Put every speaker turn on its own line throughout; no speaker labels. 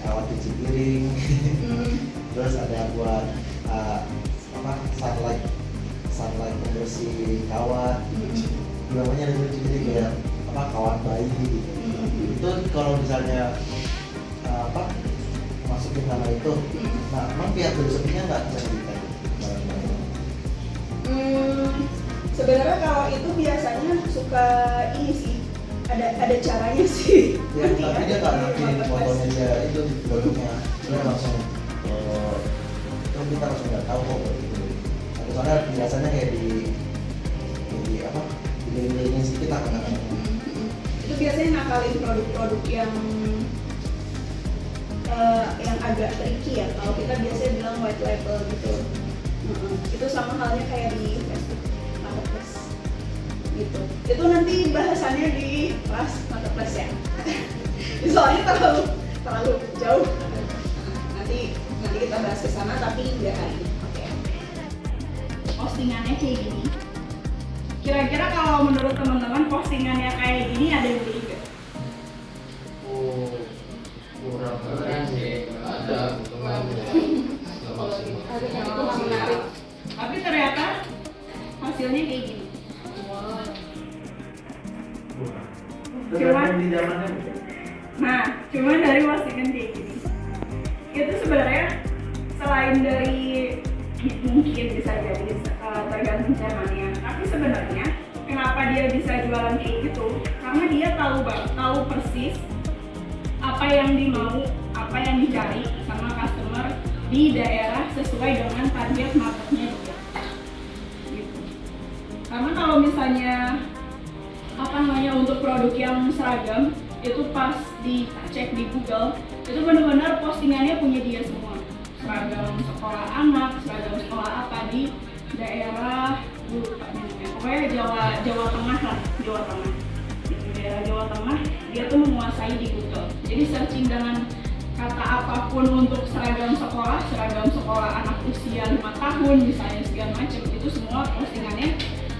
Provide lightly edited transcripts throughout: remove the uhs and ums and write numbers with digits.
kawat cuci piring, terus ada buat sunlight pembersih kawat, namanya ada cuci piring kayak kawat bayi gitu. Itu kalau misalnya masukin nama itu, nah emang pihak filosofinya nggak bisa detail.
Sebenarnya kalau itu biasanya suka ini sih, ada caranya sih.
Ya, tapi dia nggak bikin fotonya dia itu produknya, dia langsung itu kita langsung nggak tahu kok gitu. Soalnya biasanya kayak di link kita kan.
Itu biasanya nakalin produk-produk yang agak tricky ya. Kalau kita biasanya bilang white label gitu. Itu sama halnya kayak di Facebook Marketplace gitu. Itu nanti bahasannya di kelas Marketplace ya. Soalnya terlalu jauh. Nanti kita bahas ke sana tapi nggak hari ini. Oke. Postingannya kayak gini. Kira-kira kalau menurut teman-teman postingannya kayak gini ada yang beli nggak?
Kurang sih, ada
Menarik. Tapi ternyata hasilnya kayak gini. Cuman dari postingan kayak gini. Itu sebenarnya selain dari mungkin bisa jadi tergantung zamannya, tapi sebenarnya kenapa dia bisa jualan kayak gitu? Karena dia tahu persis apa yang dimau, apa yang dicari sama customer di daerah sesuai dengan target marketnya dia. Gitu. Karena kalau misalnya untuk produk yang seragam itu pas dicek di Google itu benar-benar postingannya punya dia semua. Seragam sekolah anak, seragam sekolah apa di daerah pokoknya Jawa Tengah lah, Jawa Tengah. Di daerah Jawa Tengah dia tuh menguasai di Google. Jadi searching dengan kata apapun untuk seragam sekolah anak usia 5 tahun misalnya segala macam, itu semua postingannya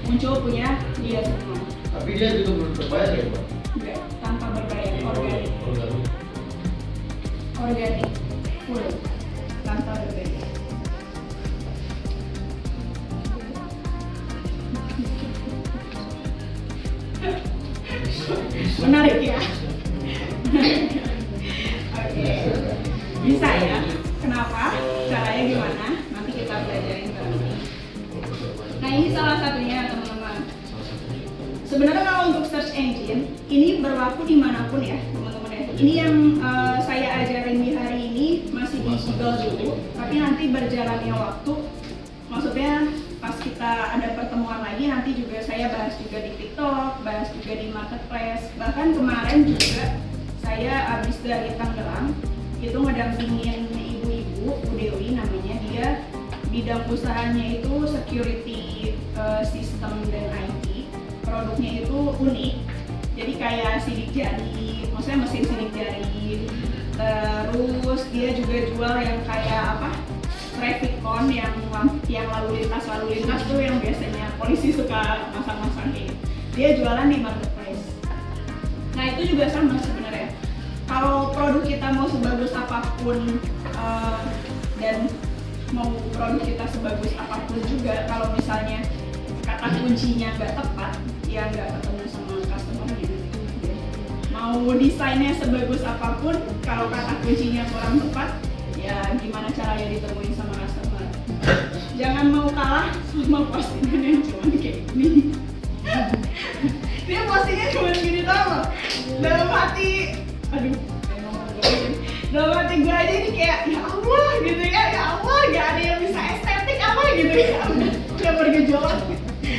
muncul punya dia semua.
Tapi dia juga belum berbayar ya Pak?
Enggak, tanpa berbayar, organik full tanpa berbayar. Menarik ya. Oke. Bisa ya. Kenapa? Caranya gimana? Nanti kita belajarin bareng. Nah, ini salah satunya teman-teman. Sebenarnya kalau untuk search engine ini berlaku dimanapun ya teman-teman ya. Ini yang saya ajarin di hari ini masih di Google dulu, tapi nanti berjalannya waktu, maksudnya pas kita ada pertemuan lagi nanti juga saya bahas juga di TikTok, bahas juga di Marketplace. Bahkan kemarin juga saya habis dari Tangerang itu ngedampingin ibu-ibu, Bu Dewi namanya, dia bidang usahanya itu security system dan IT. Produknya itu unik, jadi kayak sidik jari, maksudnya mesin sidik jari. Terus dia juga jual yang kayak traffic cone yang lalu lintas tuh yang biasanya polisi suka masang-masang kayak. Dia jualan di Marketplace. Nah itu juga sama sebenarnya. Kalau produk kita mau sebagus apapun dan mau produk kita sebagus apapun juga, kalau misalnya kata kuncinya nggak tepat, ya nggak ketemu sama customer-nya. Mau desainnya sebagus apapun, kalau kata kuncinya kurang tepat, ya gimana caranya ditemuin sama customer. Jangan mau kalah sama postingan yang cuma kayak gini. Dia postingnya cuma gini tau. Dalam hati gue aja ini kayak ya Allah gitu ya Allah, gak ada yang bisa estetik apa gitu ya. Udah bergejolak.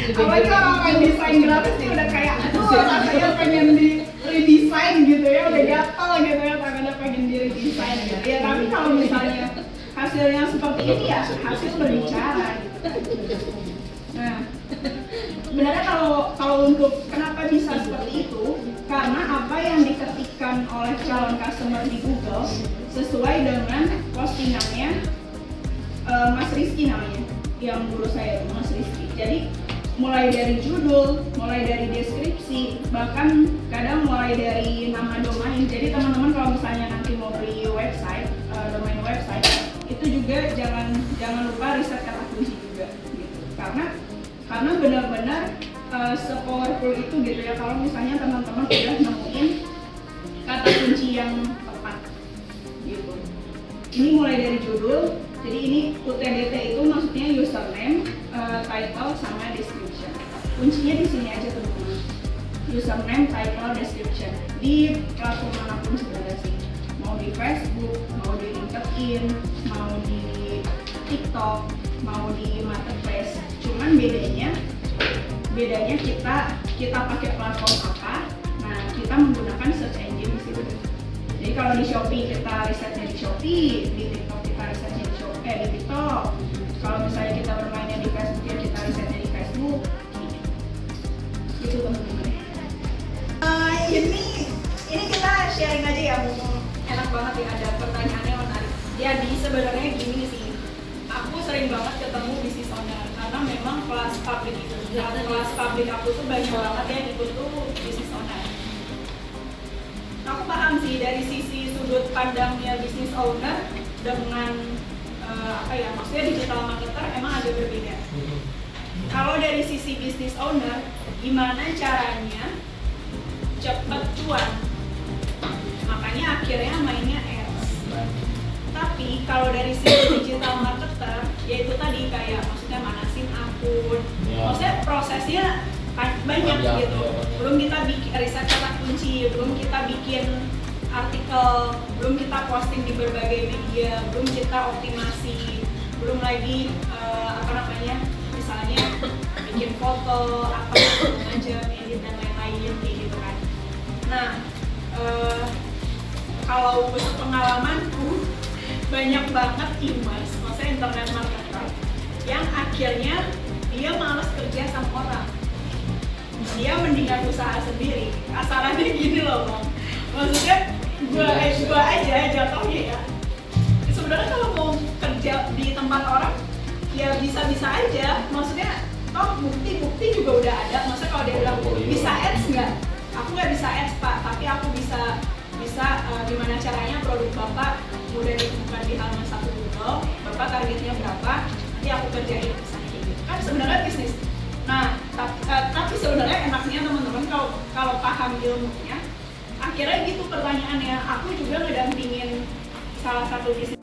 Apalagi orang desain grafis sih udah kayak rasanya pengen di redesign gitu ya, udah gatel gitu ya, tangannya pengen di redesign gitu ya. Tapi kalau misalnya hasilnya seperti ini ya hasil berbicara gitu. Nah sebenarnya kalau untuk kenapa bisa seperti itu, karena apa yang diketikkan oleh calon customer di Google sesuai dengan postingannya Mas Rizky namanya, yang guru saya itu Mas Rizky. Jadi mulai dari judul, mulai dari deskripsi, bahkan kadang mulai dari nama domain. Jadi teman-teman kalau misalnya nanti mau beli website juga jangan lupa riset kata kunci juga gitu. Karena benar-benar se-powerful itu gitu ya, kalau misalnya teman-teman udah nemuin kata kunci yang tepat gitu. Ini mulai dari judul, jadi ini UTDT itu maksudnya username, title, sama description. Kuncinya di sini aja teman-teman. Username, title, description di platform manapun sebenarnya sih. Mau di Facebook, mau di LinkedIn, mau di TikTok, mau di Marketplace. Cuman bedanya kita pakai platform apa. Nah, kita menggunakan search engine di situ. Jadi kalau di Shopee kita risetnya di Shopee, di TikTok kita risetnya di TikTok. Kalau misalnya kita bermainnya di Facebook ya kita risetnya di Facebook. Gitu teman-teman. Ini kita sharing aja ya, mumpung enak banget ya, ada pertanyaannya menarik. Jadi sebenarnya gini sih, aku sering banget ketemu business owner karena memang kelas publik aku tuh banyak banget yang ikut tuh business owner. Aku paham sih dari sisi sudut pandangnya business owner dengan maksudnya digital marketer emang agak berbeda. Kalau dari sisi business owner, gimana caranya cepat cuan? Makanya akhirnya mainnya ads. Tapi kalau dari sisi digital marketer, yaitu tadi kayak maksudnya manasin akun, maksudnya prosesnya banyak gitu. Belum kita bikin riset kata kunci, belum kita bikin artikel, belum kita posting di berbagai media, belum kita optimasi, belum lagi misalnya bikin foto, macam edit dan lain-lain kayak gitu kan. Nah, kalau pengalamanku banyak banget e-commerce, maksudnya internet marketer yang akhirnya dia malas kerja sama orang, dia mendingan usaha sendiri. Kasarannya gini loh bang, maksudnya gua aja jatuhnya ya. Sebenarnya kalau mau kerja di tempat orang ya bisa-bisa aja, maksudnya bukti juga udah ada. Maksudnya kalau dia bilang bisa ads nggak, aku nggak bisa ads pak, tapi aku bisa gimana caranya produk bapak mudah ditemukan di halaman 1 Google, bapak targetnya berapa, nanti aku kerjain misalnya gitu. Kan sebenarnya bisnis. Nah, tapi sebenarnya enaknya teman-teman kalau paham ilmunya, akhirnya gitu pertanyaannya. Aku juga ngedampingin salah satu bisnis